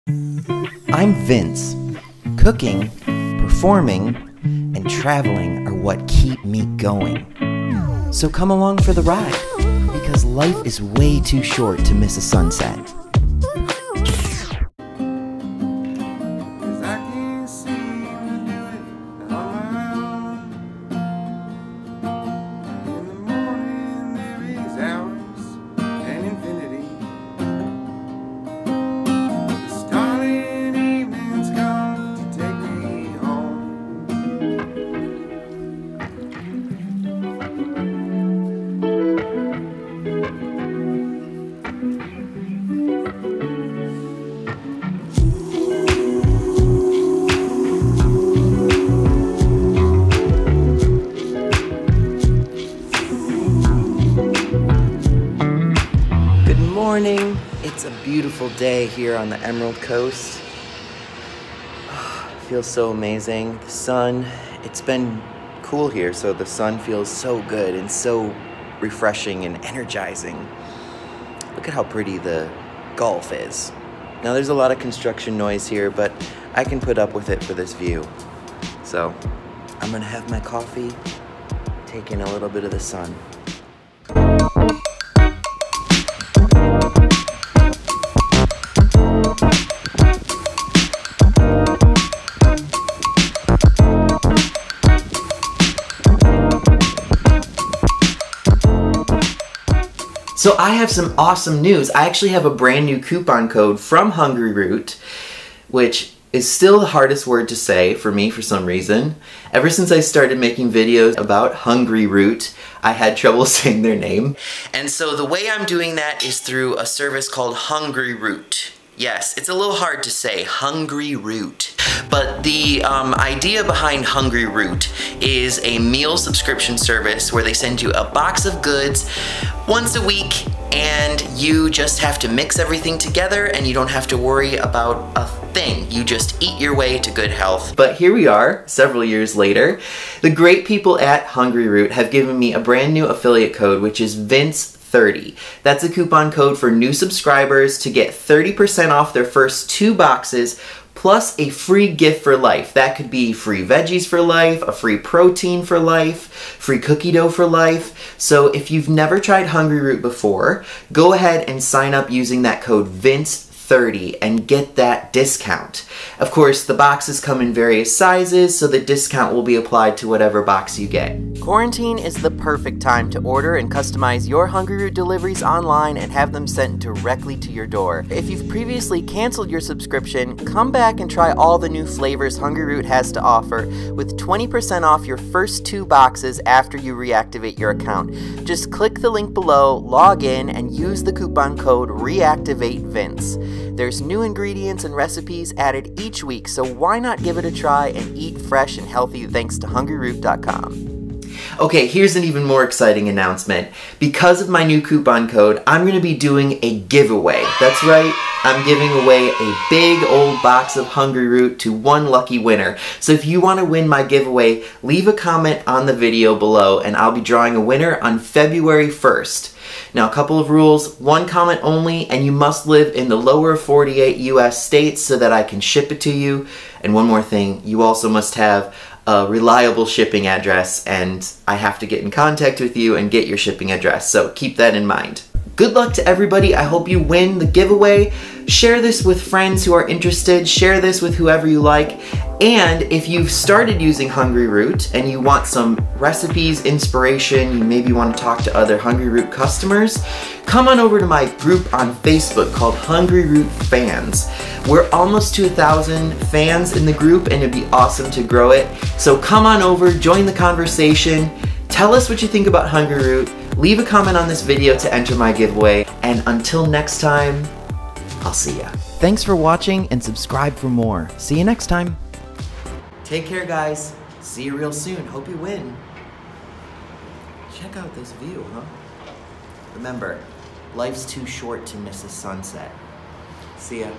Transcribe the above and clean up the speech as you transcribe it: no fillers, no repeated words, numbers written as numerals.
I'm Vince. Cooking, performing, and traveling are what keep me going. So come along for the ride, because life is way too short to miss a sunset. Morning. It's a beautiful day here on the Emerald Coast. It feels so amazing. The sun, it's been cool here, so the sun feels so good and so refreshing and energizing. Look at how pretty the Gulf is. Now there's a lot of construction noise here, but I can put up with it for this view. So I'm gonna have my coffee, take in a little bit of the sun. So I have some awesome news. I actually have a brand new coupon code from HUNGRYROOT, which is still the hardest word to say for me for some reason. Ever since I started making videos about HUNGRYROOT, I had trouble saying their name. And so the way I'm doing that is through a service called HUNGRYROOT. Yes, it's a little hard to say, HUNGRYROOT. But the idea behind HUNGRYROOT is a meal subscription service where they send you a box of goods once a week, and you just have to mix everything together and you don't have to worry about a thing. You just eat your way to good health. But here we are, several years later. The great people at HUNGRYROOT have given me a brand new affiliate code, which is Vince30. That's a coupon code for new subscribers to get 30% off their first 2 boxes, plus a free gift for life. That could be free veggies for life, a free protein for life, free cookie dough for life. So if you've never tried HUNGRYROOT before, go ahead and sign up using that code Vince30 and get that discount. Of course, the boxes come in various sizes, so the discount will be applied to whatever box you get. Quarantine is the perfect time to order and customize your HUNGRYROOT deliveries online and have them sent directly to your door. If you've previously canceled your subscription, come back and try all the new flavors HUNGRYROOT has to offer with 20% off your first 2 boxes after you reactivate your account. Just click the link below, log in, and use the coupon code REACTIVATEVINCE. There's new ingredients and recipes added each week, so why not give it a try and eat fresh and healthy thanks to HUNGRYROOT.com. Okay, here's an even more exciting announcement. Because of my new coupon code, I'm going to be doing a giveaway. That's right, I'm giving away a big old box of HUNGRYROOT to one lucky winner. So if you want to win my giveaway, leave a comment on the video below and I'll be drawing a winner on February 1st. Now, a couple of rules: 1 comment only, and you must live in the lower 48 US states so that I can ship it to you. And one more thing, you also must have a reliable shipping address, and I have to get in contact with you and get your shipping address, so keep that in mind. Good luck to everybody. I hope you win the giveaway. Share this with friends who are interested. Share this with whoever you like. And if you've started using HUNGRYROOT and you want some recipes, inspiration, you maybe want to talk to other HUNGRYROOT customers, come on over to my group on Facebook called HUNGRYROOT Fans. We're almost to 1,000 fans in the group and it'd be awesome to grow it. So come on over, join the conversation, tell us what you think about HUNGRYROOT, leave a comment on this video to enter my giveaway, and until next time, I'll see ya. Thanks for watching and subscribe for more. See you next time. Take care, guys. See you real soon. Hope you win. Check out this view, huh? Remember, life's too short to miss a sunset. See ya.